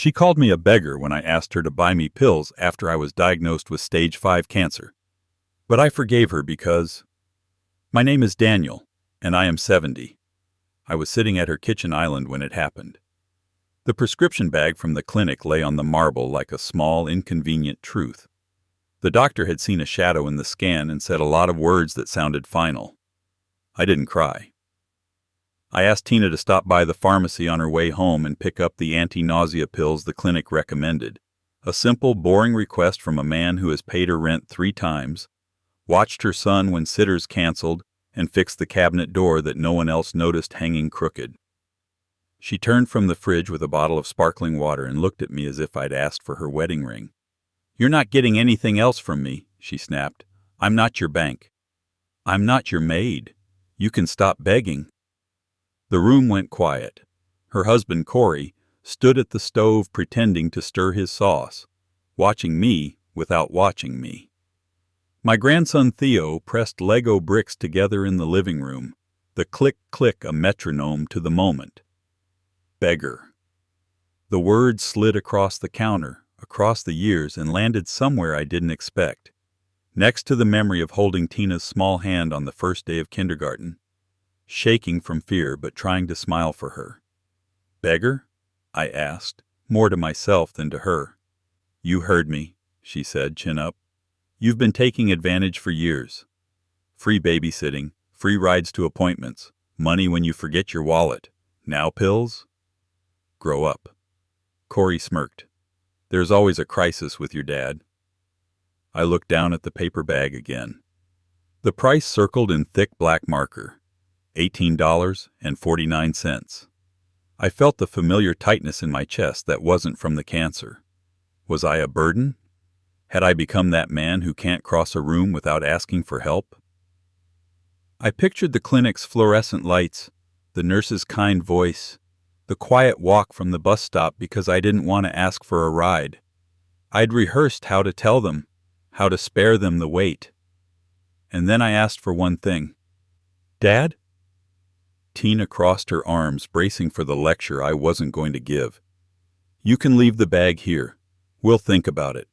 She called me a beggar when I asked her to buy me pills after I was diagnosed with stage 5 cancer. But I forgave her because my name is Daniel, and I am 70. I was sitting at her kitchen island when it happened. The prescription bag from the clinic lay on the marble like a small, inconvenient truth. The doctor had seen a shadow in the scan and said a lot of words that sounded final. I didn't cry. I asked Tina to stop by the pharmacy on her way home and pick up the anti-nausea pills the clinic recommended. A simple, boring request from a man who has paid her rent 3 times, watched her son when sitters canceled, and fixed the cabinet door that no one else noticed hanging crooked. She turned from the fridge with a bottle of sparkling water and looked at me as if I'd asked for her wedding ring. "You're not getting anything else from me," she snapped. "I'm not your bank. I'm not your maid. You can stop begging." The room went quiet. Her husband, Corey, stood at the stove pretending to stir his sauce, watching me without watching me. My grandson Theo pressed Lego bricks together in the living room, the click-click a metronome to the moment. Beggar. The word slid across the counter, across the years, and landed somewhere I didn't expect, next to the memory of holding Tina's small hand on the first day of kindergarten, shaking from fear but trying to smile for her. "Beggar?" I asked, more to myself than to her. "You heard me," she said, chin up. "You've been taking advantage for years. Free babysitting, free rides to appointments, money when you forget your wallet. Now pills? Grow up." Corey smirked. "There's always a crisis with your dad." I looked down at the paper bag again. The price circled in thick black marker, $18.49. I felt the familiar tightness in my chest that wasn't from the cancer. Was I a burden? Had I become that man who can't cross a room without asking for help? I pictured the clinic's fluorescent lights, the nurse's kind voice, the quiet walk from the bus stop because I didn't want to ask for a ride. I'd rehearsed how to tell them, how to spare them the wait. And then I asked for one thing. "Dad?" Tina crossed her arms, bracing for the lecture I wasn't going to give. "You can leave the bag here. We'll think about it."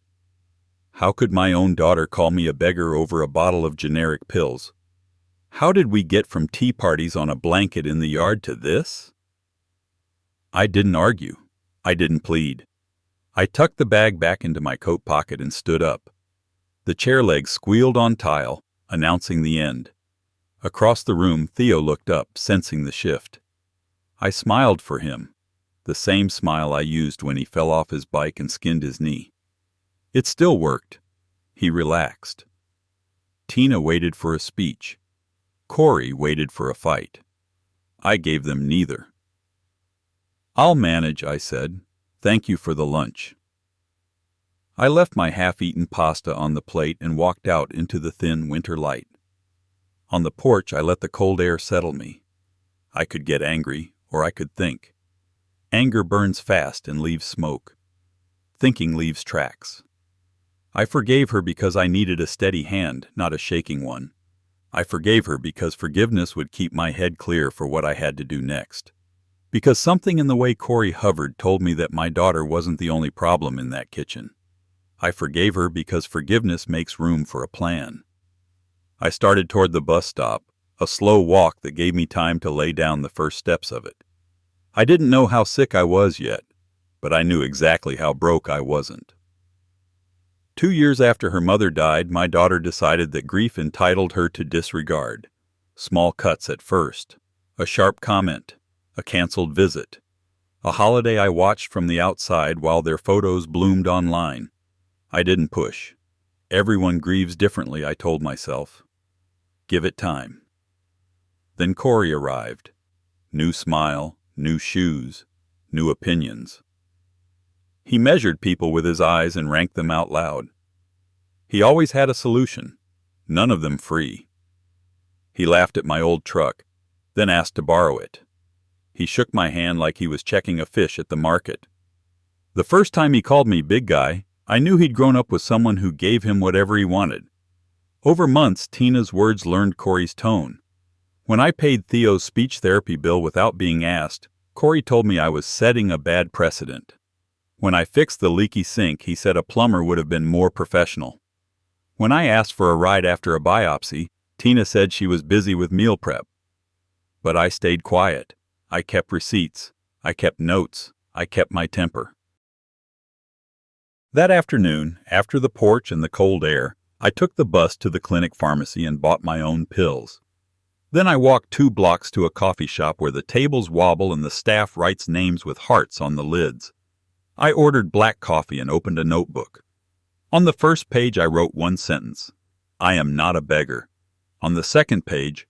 How could my own daughter call me a beggar over a bottle of generic pills? How did we get from tea parties on a blanket in the yard to this? I didn't argue. I didn't plead. I tucked the bag back into my coat pocket and stood up. The chair legs squealed on tile, announcing the end. Across the room, Theo looked up, sensing the shift. I smiled for him, the same smile I used when he fell off his bike and skinned his knee. It still worked. He relaxed. Tina waited for a speech. Corey waited for a fight. I gave them neither. "I'll manage," I said. "Thank you for the lunch." I left my half-eaten pasta on the plate and walked out into the thin winter light. On the porch, I let the cold air settle me. I could get angry, or I could think. Anger burns fast and leaves smoke. Thinking leaves tracks. I forgave her because I needed a steady hand, not a shaking one. I forgave her because forgiveness would keep my head clear for what I had to do next. Because something in the way Corey hovered told me that my daughter wasn't the only problem in that kitchen. I forgave her because forgiveness makes room for a plan. I started toward the bus stop, a slow walk that gave me time to lay down the first steps of it. I didn't know how sick I was yet, but I knew exactly how broke I wasn't. 2 years after her mother died, my daughter decided that grief entitled her to disregard. Small cuts at first, a sharp comment, a canceled visit, a holiday I watched from the outside while their photos bloomed online. I didn't push. Everyone grieves differently, I told myself. Give it time. Then Corey arrived. New smile, new shoes, new opinions. He measured people with his eyes and ranked them out loud. He always had a solution, none of them free. He laughed at my old truck, then asked to borrow it. He shook my hand like he was checking a fish at the market. The first time he called me big guy, I knew he'd grown up with someone who gave him whatever he wanted. Over months, Tina's words learned Corey's tone. When I paid Theo's speech therapy bill without being asked, Corey told me I was setting a bad precedent. When I fixed the leaky sink, he said a plumber would have been more professional. When I asked for a ride after a biopsy, Tina said she was busy with meal prep. But I stayed quiet. I kept receipts. I kept notes. I kept my temper. That afternoon, after the porch and the cold air, I took the bus to the clinic pharmacy and bought my own pills. Then I walked 2 blocks to a coffee shop where the tables wobble and the staff writes names with hearts on the lids. I ordered black coffee and opened a notebook. On the first page I wrote one sentence: I am not a beggar. On the second page,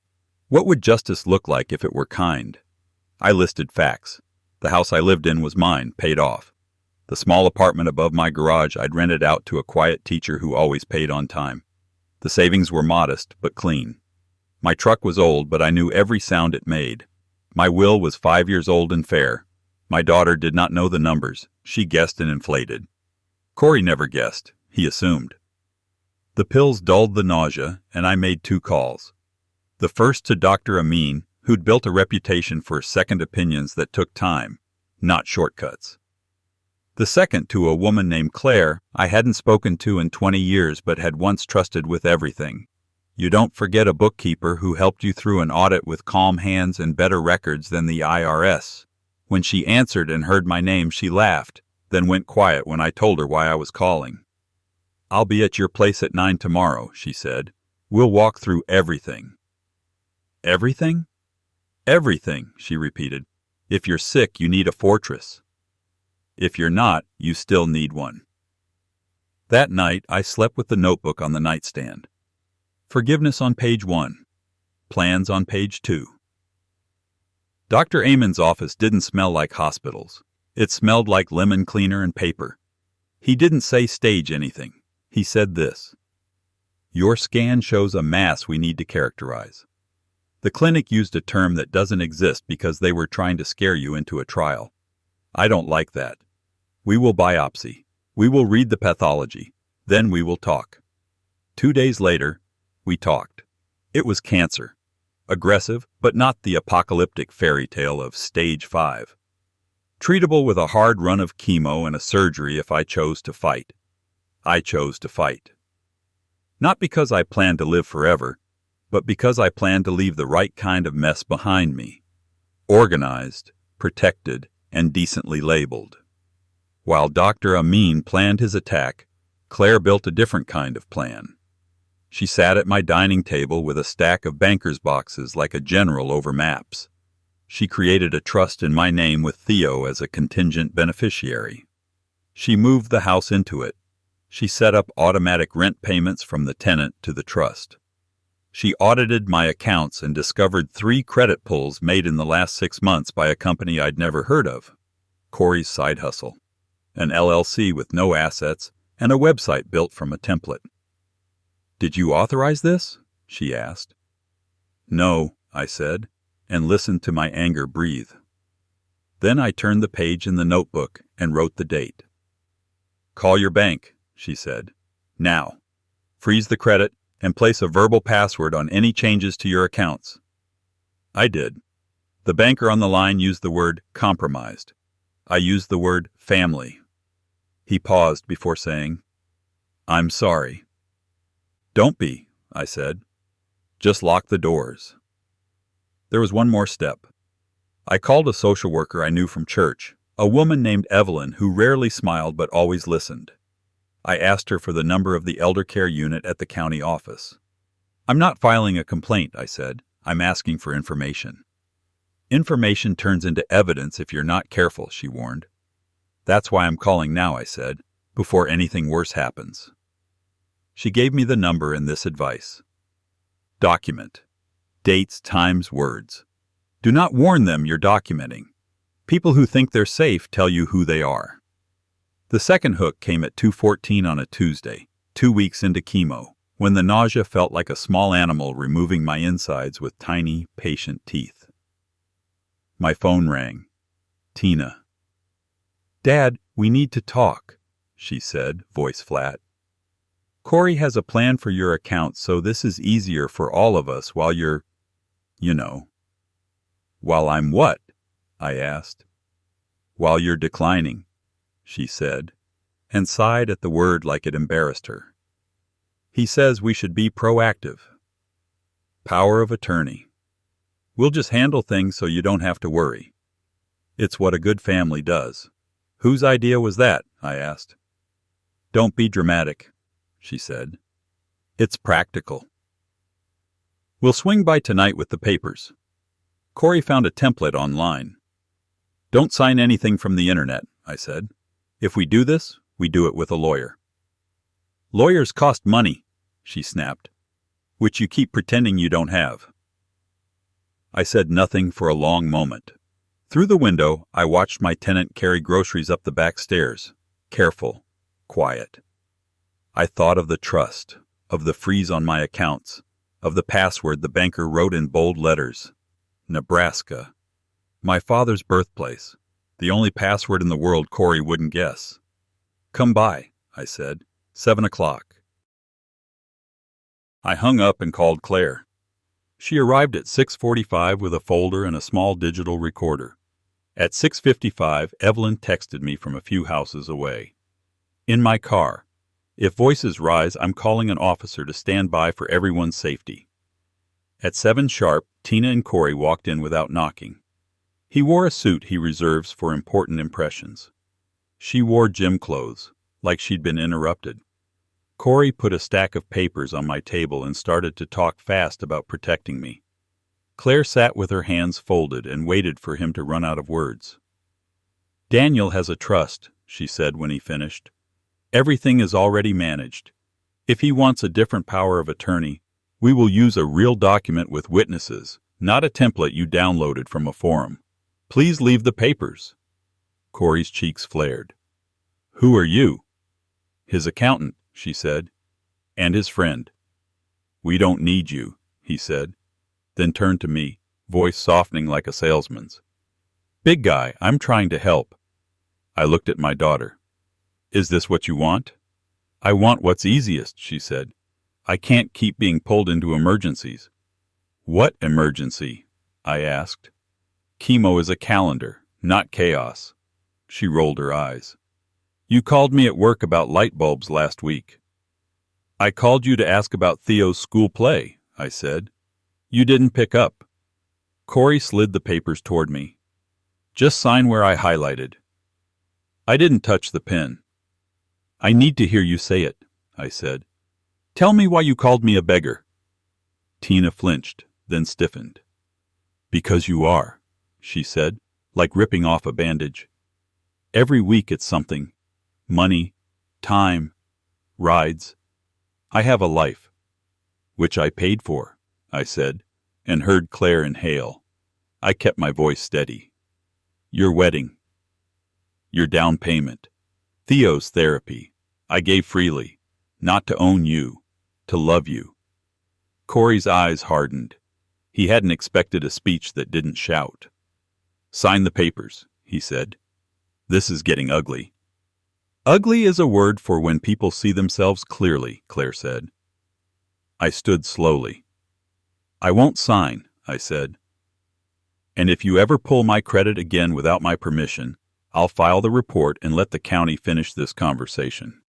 what would justice look like if it were kind? I listed facts. The house I lived in was mine, paid off. The small apartment above my garage I'd rented out to a quiet teacher who always paid on time. The savings were modest, but clean. My truck was old, but I knew every sound it made. My will was 5 years old and fair. My daughter did not know the numbers. She guessed and inflated. Corey never guessed. He assumed. The pills dulled the nausea, and I made 2 calls. The first to Dr. Amin, who'd built a reputation for second opinions that took time, not shortcuts. The second to a woman named Claire I hadn't spoken to in 20 years but had once trusted with everything. You don't forget a bookkeeper who helped you through an audit with calm hands and better records than the IRS. When she answered and heard my name, she laughed, then went quiet when I told her why I was calling. I'll be at your place at 9 tomorrow, she said. We'll walk through everything. Everything? Everything, she repeated. If you're sick, you need a fortress. If you're not, you still need one. That night, I slept with the notebook on the nightstand. Forgiveness on page 1. Plans on page 2. Dr. Amon's office didn't smell like hospitals. It smelled like lemon cleaner and paper. He didn't say stage anything. He said this: Your scan shows a mass we need to characterize. The clinic used a term that doesn't exist because they were trying to scare you into a trial. I don't like that. We will biopsy. We will read the pathology. Then we will talk. 2 days later, we talked. It was cancer. Aggressive, but not the apocalyptic fairy tale of stage 5. Treatable with a hard run of chemo and a surgery if I chose to fight. I chose to fight. Not because I planned to live forever, but because I planned to leave the right kind of mess behind me. Organized, protected, and decently labeled. While Dr. Amin planned his attack, Claire built a different kind of plan. She sat at my dining table with a stack of banker's boxes like a general over maps. She created a trust in my name with Theo as a contingent beneficiary. She moved the house into it. She set up automatic rent payments from the tenant to the trust. She audited my accounts and discovered 3 credit pulls made in the last 6 months by a company I'd never heard of. Corey's side hustle. An LLC with no assets and a website built from a template. Did you authorize this? She asked. No, I said, and listened to my anger breathe. Then I turned the page in the notebook and wrote the date. Call your bank, she said. Now. Freeze the credit and place a verbal password on any changes to your accounts. I did. The banker on the line used the word compromised. I used the word family. He paused before saying, I'm sorry. Don't be, I said. Just lock the doors. There was one more step. I called a social worker I knew from church, a woman named Evelyn who rarely smiled but always listened. I asked her for the number of the elder care unit at the county office. I'm not filing a complaint, I said. I'm asking for information. Information turns into evidence if you're not careful, she warned. That's why I'm calling now, I said, before anything worse happens. She gave me the number and this advice. Document. Dates, times, words. Do not warn them you're documenting. People who think they're safe tell you who they are. The second hook came at 2:14 on a Tuesday, 2 weeks into chemo, when the nausea felt like a small animal removing my insides with tiny, patient teeth. My phone rang. Tina. Dad, we need to talk, she said, voice flat. Corey has a plan for your account, so this is easier for all of us while you're, While I'm what? I asked. While you're declining. she said, and sighed at the word like it embarrassed her. He says we should be proactive. Power of attorney. We'll just handle things so you don't have to worry. It's what a good family does. Whose idea was that? I asked. Don't be dramatic, she said. It's practical. We'll swing by tonight with the papers. Corey found a template online. Don't sign anything from the internet, I said. If we do this, we do it with a lawyer. Lawyers cost money, she snapped, which you keep pretending you don't have. I said nothing for a long moment. Through the window, I watched my tenant carry groceries up the back stairs, careful, quiet. I thought of the trust, of the freeze on my accounts, of the password the banker wrote in bold letters. Nebraska. My father's birthplace. The only password in the world Corey wouldn't guess. Come by, I said. 7 o'clock. I hung up and called Claire. She arrived at 6:45 with a folder and a small digital recorder. At 6:55, Evelyn texted me from a few houses away. In my car. If voices rise, I'm calling an officer to stand by for everyone's safety. At 7 sharp, Tina and Corey walked in without knocking. He wore a suit he reserves for important impressions. She wore gym clothes, like she'd been interrupted. Corey put a stack of papers on my table and started to talk fast about protecting me. Claire sat with her hands folded and waited for him to run out of words. Daniel has a trust, she said when he finished. Everything is already managed. If he wants a different power of attorney, we will use a real document with witnesses, not a template you downloaded from a forum. Please leave the papers. Corey's cheeks flared. Who are you? His accountant, she said, and his friend. We don't need you, he said, then turned to me, voice softening like a salesman's. Big guy, I'm trying to help. I looked at my daughter. Is this what you want? I want what's easiest, she said. I can't keep being pulled into emergencies. What emergency? I asked. Chemo is a calendar, not chaos. She rolled her eyes. You called me at work about light bulbs last week. I called you to ask about Theo's school play, I said. You didn't pick up. Corey slid the papers toward me. Just sign where I highlighted. I didn't touch the pen. I need to hear you say it, I said. Tell me why you called me a beggar. Tina flinched, then stiffened. Because you are, she said, like ripping off a bandage. Every week it's something. Money, time, rides. I have a life. Which I paid for, I said, and heard Claire inhale. I kept my voice steady. Your wedding. Your down payment. Theo's therapy. I gave freely. Not to own you. To love you. Corey's eyes hardened. He hadn't expected a speech that didn't shout. Sign the papers, he said. This is getting ugly. Ugly is a word for when people see themselves clearly, Claire said. I stood slowly. I won't sign, I said. And if you ever pull my credit again without my permission, I'll file the report and let the county finish this conversation.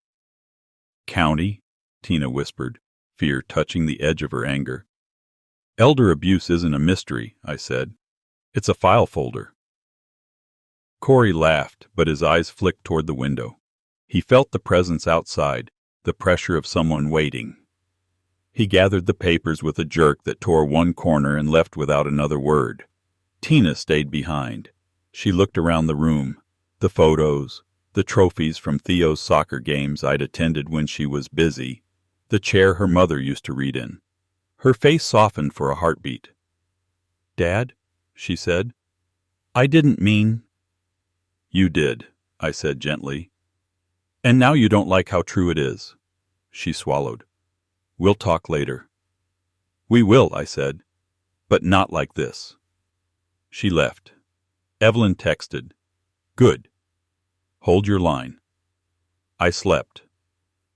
County? Tina whispered, fear touching the edge of her anger. Elder abuse isn't a mystery, I said. It's a file folder. Corey laughed, but his eyes flicked toward the window. He felt the presence outside, the pressure of someone waiting. He gathered the papers with a jerk that tore one corner and left without another word. Tina stayed behind. She looked around the room, the photos, the trophies from Theo's soccer games I'd attended when she was busy, the chair her mother used to read in. Her face softened for a heartbeat. Dad, she said, I didn't mean. You did, I said gently. And now you don't like how true it is. She swallowed. We'll talk later. We will, I said, but not like this. She left. Evelyn texted. Good. Hold your line. I slept.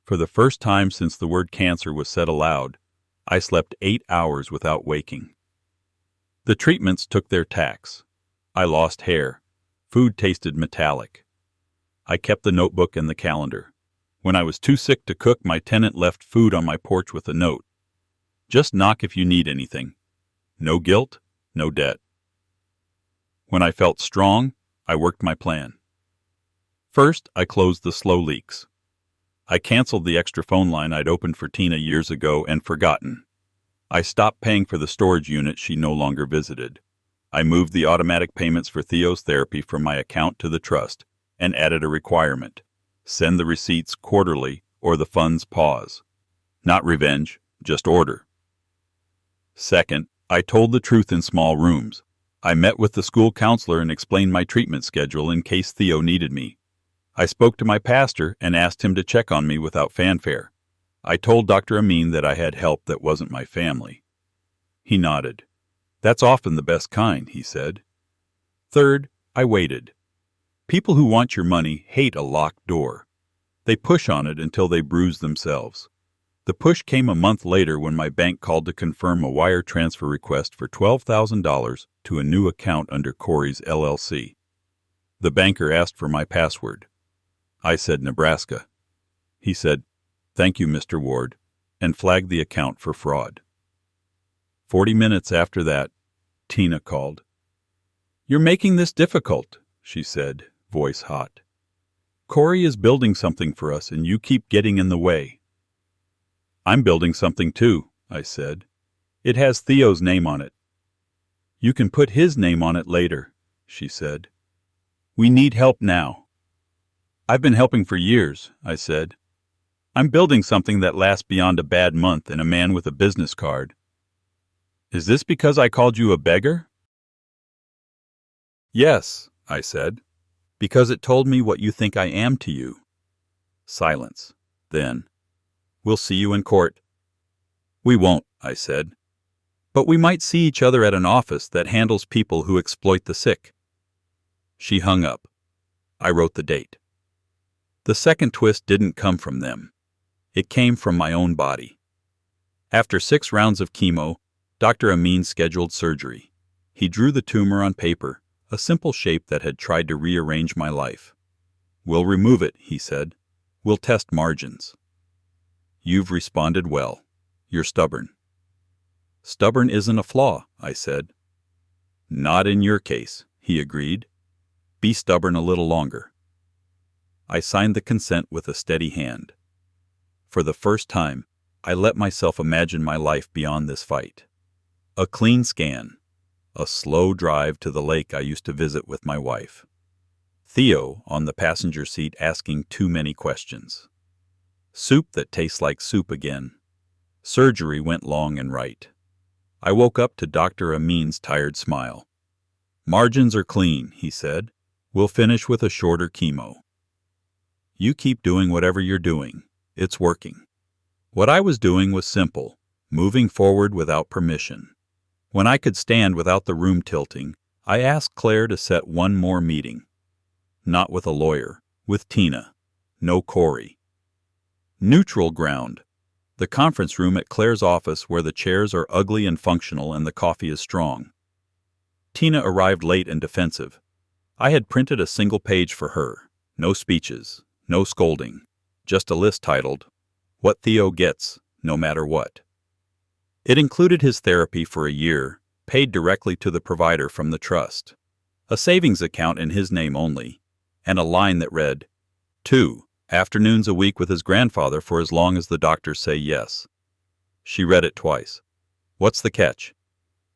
For the first time since the word cancer was said aloud, I slept 8 hours without waking. The treatments took their tax. I lost hair. Food tasted metallic. I kept the notebook and the calendar. When I was too sick to cook, my tenant left food on my porch with a note. Just knock if you need anything. No guilt, no debt. When I felt strong, I worked my plan. First, I closed the slow leaks. I canceled the extra phone line I'd opened for Tina years ago and forgotten. I stopped paying for the storage unit she no longer visited. I moved the automatic payments for Theo's therapy from my account to the trust and added a requirement: send the receipts quarterly or the funds pause. Not revenge, just order. Second, I told the truth in small rooms. I met with the school counselor and explained my treatment schedule in case Theo needed me. I spoke to my pastor and asked him to check on me without fanfare. I told Dr. Amin that I had help that wasn't my family. He nodded. That's often the best kind, he said. Third, I waited. People who want your money hate a locked door. They push on it until they bruise themselves. The push came a month later when my bank called to confirm a wire transfer request for $12,000 to a new account under Corey's LLC. The banker asked for my password. I said Nebraska. He said, "Thank you, Mr. Ward," and flagged the account for fraud. 40 minutes after that, Tina called. "You're making this difficult," she said, voice hot. "Corey is building something for us and you keep getting in the way." "I'm building something too," I said. "It has Theo's name on it." "You can put his name on it later," she said. "We need help now." "I've been helping for years," I said. "I'm building something that lasts beyond a bad month and a man with a business card." "Is this because I called you a beggar?" "Yes," I said, "because it told me what you think I am to you." Silence. Then, "We'll see you in court." "We won't," I said. "But we might see each other at an office that handles people who exploit the sick." She hung up. I wrote the date. The second twist didn't come from them. It came from my own body. After 6 rounds of chemo, Dr. Amin scheduled surgery. He drew the tumor on paper, a simple shape that had tried to rearrange my life. "We'll remove it," he said. "We'll test margins." "You've responded well. You're stubborn." "Stubborn isn't a flaw," I said. "Not in your case," he agreed. "Be stubborn a little longer." I signed the consent with a steady hand. For the first time, I let myself imagine my life beyond this fight. A clean scan. A slow drive to the lake I used to visit with my wife. Theo on the passenger seat asking too many questions. Soup that tastes like soup again. Surgery went long and right. I woke up to Dr. Amin's tired smile. "Margins are clean," he said. "We'll finish with a shorter chemo." You keep doing whatever you're doing. It's working. What I was doing was simple, moving forward without permission. When I could stand without the room tilting, I asked Claire to set one more meeting. Not with a lawyer, with Tina. No Corey. Neutral ground. The conference room at Claire's office where the chairs are ugly and functional and the coffee is strong. Tina arrived late and defensive. I had printed a single page for her. No speeches, no scolding. Just a list titled, "What Theo Gets, No Matter What." It included his therapy for a year, paid directly to the provider from the trust, a savings account in his name only, and a line that read, 2 afternoons a week with his grandfather for as long as the doctors say yes. She read it twice. "What's the catch?"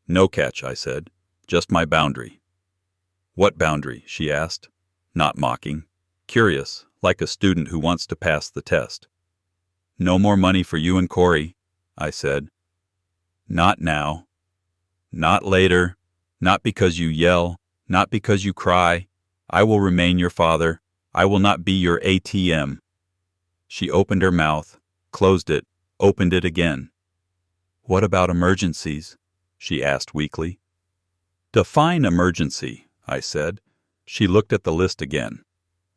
"No catch," I said. "Just my boundary." "What boundary?" she asked, not mocking, curious, like a student who wants to pass the test. "No more money for you and Corey," I said. "Not now. Not later. Not because you yell. Not because you cry. I will remain your father. I will not be your ATM." She opened her mouth, closed it, opened it again. "What about emergencies?" she asked weakly. "Define emergency," I said. She looked at the list again.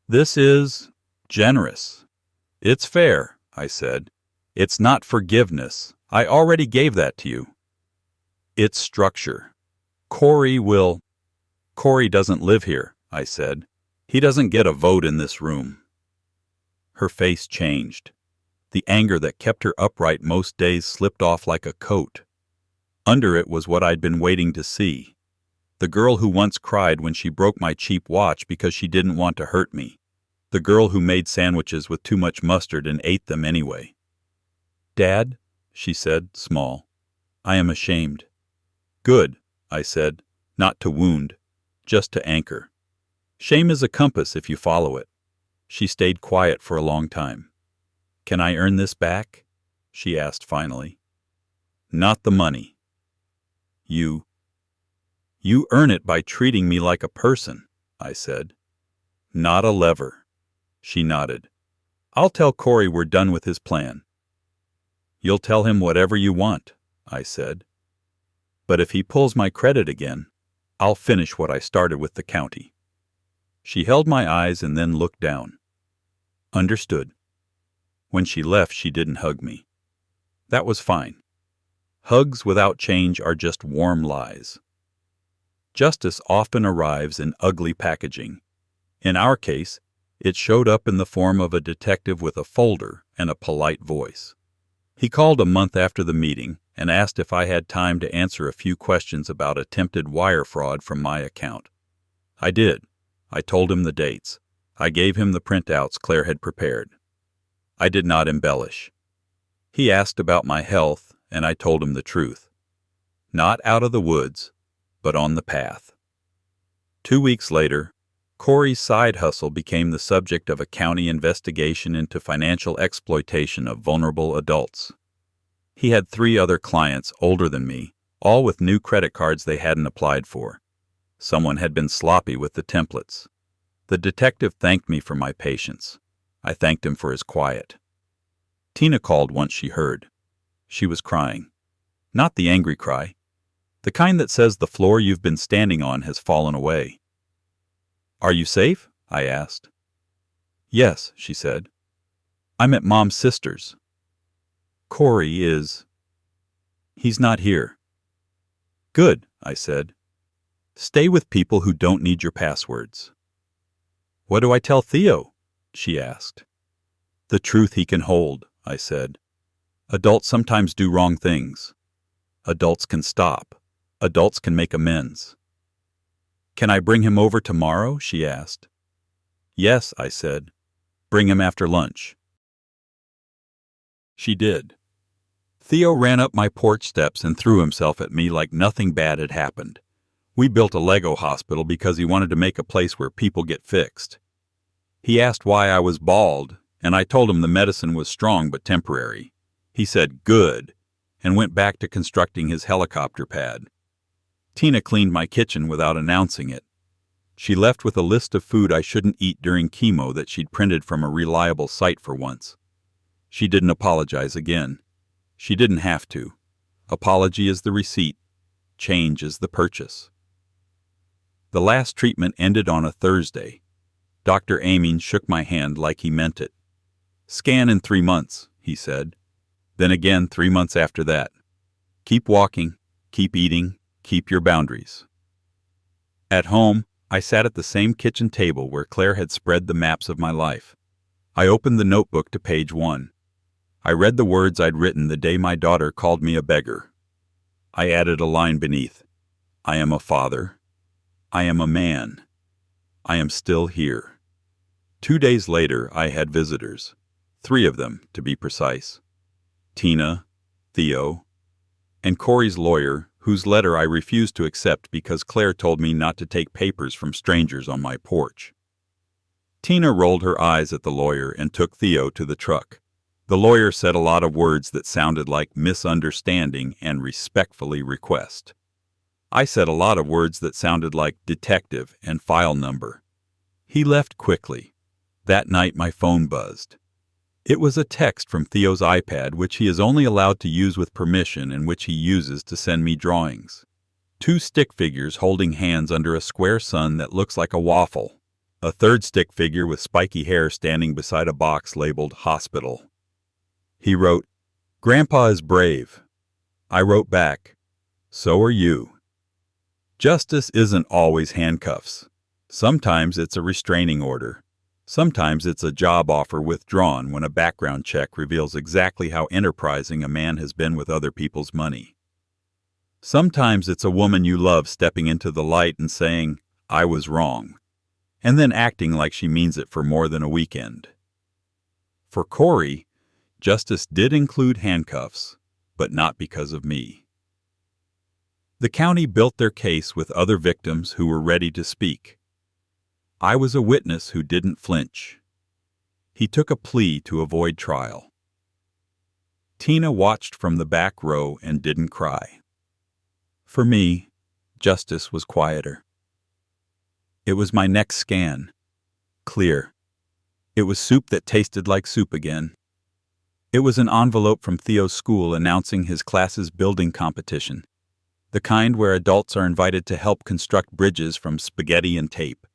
"This is generous." "It's fair," I said. "It's not forgiveness. I already gave that to you." "It's structure. Corey doesn't live here," I said. He doesn't get a vote in this room." Her face changed. The anger that kept her upright most days slipped off like a coat. Under it was what I'd been waiting to see. The girl who once cried when she broke my cheap watch because she didn't want to hurt me. The girl who made sandwiches with too much mustard and ate them anyway. "Dad," she said, small, "I am ashamed." "Good," I said, not to wound, just to anchor. Shame is a compass if you follow it. She stayed quiet for a long time. "Can I earn this back?" she asked finally. "Not the money." You earn it by treating me like a person," I said. "Not a lever." She nodded. "I'll tell Corey we're done with his plan." "You'll tell him whatever you want," I said. "But if he pulls my credit again, I'll finish what I started with the county." She held my eyes and then looked down. "Understood." When she left, she didn't hug me. That was fine. Hugs without change are just warm lies. Justice often arrives in ugly packaging. In our case, it showed up in the form of a detective with a folder and a polite voice. He called a month after the meeting and asked if I had time to answer a few questions about attempted wire fraud from my account. I did. I told him the dates. I gave him the printouts Claire had prepared. I did not embellish. He asked about my health, and I told him the truth. Not out of the woods, but on the path. 2 weeks later, Corey's side hustle became the subject of a county investigation into financial exploitation of vulnerable adults. He had 3 other clients older than me, all with new credit cards they hadn't applied for. Someone had been sloppy with the templates. The detective thanked me for my patience. I thanked him for his quiet. Tina called once she heard. She was crying. Not the angry cry. The kind that says the floor you've been standing on has fallen away. "Are you safe?" I asked. "Yes," she said. "I'm at Mom's sister's." "Corey is—" "He's not here." "Good," I said. "Stay with people who don't need your passwords." "What do I tell Theo?" she asked. "The truth he can hold," I said. "Adults sometimes do wrong things. Adults can stop. Adults can make amends." "Can I bring him over tomorrow?" she asked. "Yes," I said. "Bring him after lunch." She did. Theo ran up my porch steps and threw himself at me like nothing bad had happened. We built a Lego hospital because he wanted to make a place where people get fixed. He asked why I was bald, and I told him the medicine was strong but temporary. He said, "Good," and went back to constructing his helicopter pad. Tina cleaned my kitchen without announcing it. She left with a list of food I shouldn't eat during chemo that she'd printed from a reliable site for once. She didn't apologize again. She didn't have to. Apology is the receipt. Change is the purchase. The last treatment ended on a Thursday. Dr. Amin shook my hand like he meant it. "Scan in 3 months," he said. Then again 3 months after that. "Keep walking, keep eating, keep your boundaries." At home, I sat at the same kitchen table where Claire had spread the maps of my life. I opened the notebook to page 1. I read the words I'd written the day my daughter called me a beggar. I added a line beneath. "I am a father. I am a man. I am still here." 2 days later, I had visitors. 3 of them, to be precise. Tina, Theo, and Corey's lawyer, whose letter I refused to accept because Claire told me not to take papers from strangers on my porch. Tina rolled her eyes at the lawyer and took Theo to the truck. The lawyer said a lot of words that sounded like misunderstanding and respectfully request. I said a lot of words that sounded like detective and file number. He left quickly. That night my phone buzzed. It was a text from Theo's iPad, which he is only allowed to use with permission and which he uses to send me drawings. 2 stick figures holding hands under a square sun that looks like a waffle. A 3rd stick figure with spiky hair standing beside a box labeled hospital. He wrote, "Grandpa is brave." I wrote back, "So are you." Justice isn't always handcuffs. Sometimes it's a restraining order. Sometimes it's a job offer withdrawn when a background check reveals exactly how enterprising a man has been with other people's money. Sometimes it's a woman you love stepping into the light and saying, "I was wrong," and then acting like she means it for more than a weekend. For Corey, justice did include handcuffs, but not because of me. The county built their case with other victims who were ready to speak. I was a witness who didn't flinch. He took a plea to avoid trial. Tina watched from the back row and didn't cry. For me, justice was quieter. It was my next scan. Clear. It was soup that tasted like soup again. It was an envelope from Theo's school announcing his class's building competition, the kind where adults are invited to help construct bridges from spaghetti and tape.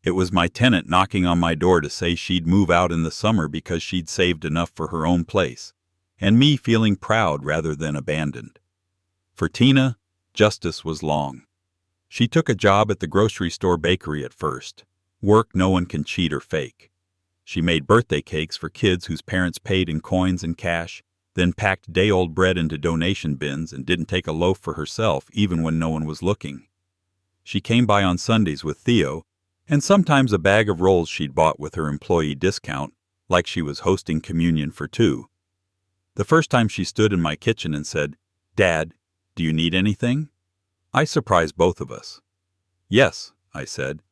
It was my tenant knocking on my door to say she'd move out in the summer because she'd saved enough for her own place, and me feeling proud rather than abandoned. For Tina, justice was long. She took a job at the grocery store bakery at first, work no one can cheat or fake. She made birthday cakes for kids whose parents paid in coins and cash, then packed day-old bread into donation bins and didn't take a loaf for herself even when no one was looking. She came by on Sundays with Theo, and sometimes a bag of rolls she'd bought with her employee discount, like she was hosting communion for two. The first time she stood in my kitchen and said, "Dad, do you need anything?" I surprised both of us. "Yes," I said.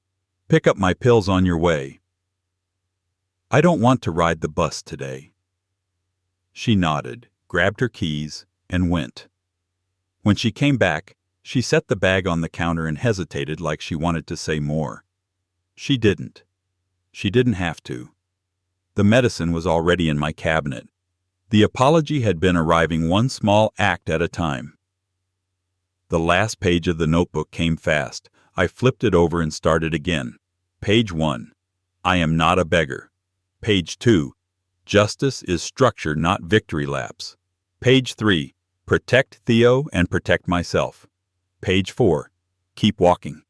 "Pick up my pills on your way." "I don't want to ride the bus today." She nodded, grabbed her keys, and went. When she came back, she set the bag on the counter and hesitated like she wanted to say more. She didn't. She didn't have to. The medicine was already in my cabinet. The apology had been arriving one small act at a time. The last page of the notebook came fast. I flipped it over and started again. Page 1. I am not a beggar. Page 2. Justice is structure, not victory laps. Page 3. Protect Theo and protect myself. Page 4. Keep walking.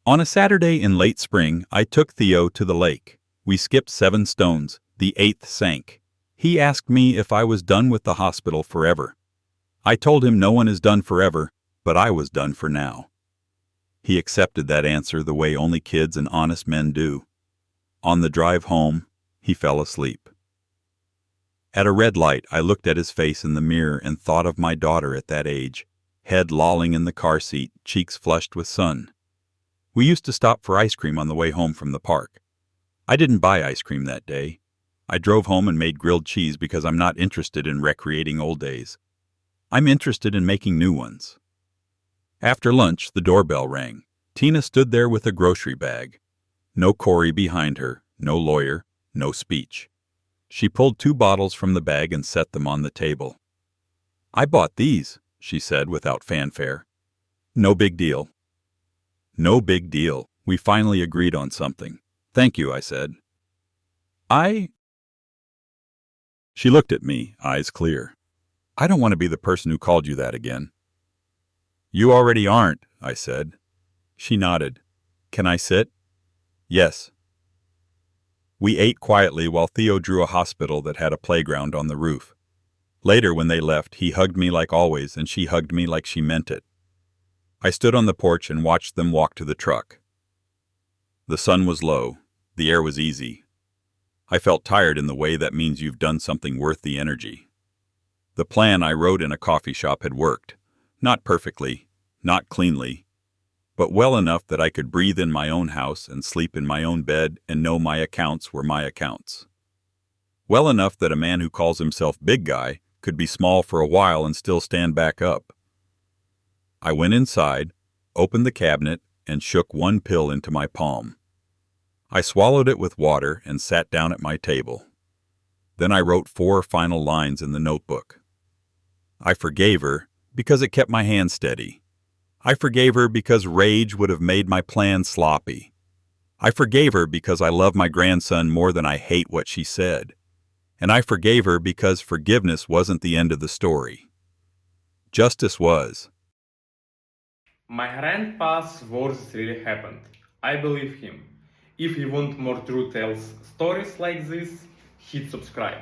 On a Saturday in late spring, I took Theo to the lake. We skipped 7 stones. The 8th sank. He asked me if I was done with the hospital forever. I told him no one is done forever, but I was done for now. He accepted that answer the way only kids and honest men do. On the drive home, he fell asleep. At a red light, I looked at his face in the mirror and thought of my daughter at that age, head lolling in the car seat, cheeks flushed with sun. We used to stop for ice cream on the way home from the park. I didn't buy ice cream that day. I drove home and made grilled cheese because I'm not interested in recreating old days. I'm interested in making new ones. After lunch, the doorbell rang. Tina stood there with a grocery bag. No Corey behind her, no lawyer, no speech. She pulled 2 bottles from the bag and set them on the table. "I bought these," she said without fanfare. "No big deal." No big deal. We finally agreed on something. "Thank you," I said. She looked at me, eyes clear. "I don't want to be the person who called you that again." "You already aren't," I said. She nodded. "Can I sit?" "Yes." We ate quietly while Theo drew a hospital that had a playground on the roof. Later, when they left, he hugged me like always, and she hugged me like she meant it. I stood on the porch and watched them walk to the truck. The sun was low. The air was easy. I felt tired in the way that means you've done something worth the energy. The plan I wrote in a coffee shop had worked. Not perfectly, not cleanly, but well enough that I could breathe in my own house and sleep in my own bed and know my accounts were my accounts. Well enough that a man who calls himself Big Guy could be small for a while and still stand back up. I went inside, opened the cabinet, and shook 1 pill into my palm. I swallowed it with water and sat down at my table. Then I wrote 4 final lines in the notebook. I forgave her because it kept my hand steady. I forgave her because rage would have made my plan sloppy. I forgave her because I love my grandson more than I hate what she said. And I forgave her because forgiveness wasn't the end of the story. Justice was. My grandpa's wars really happened. I believe him. If you want more true tales stories like this, hit subscribe.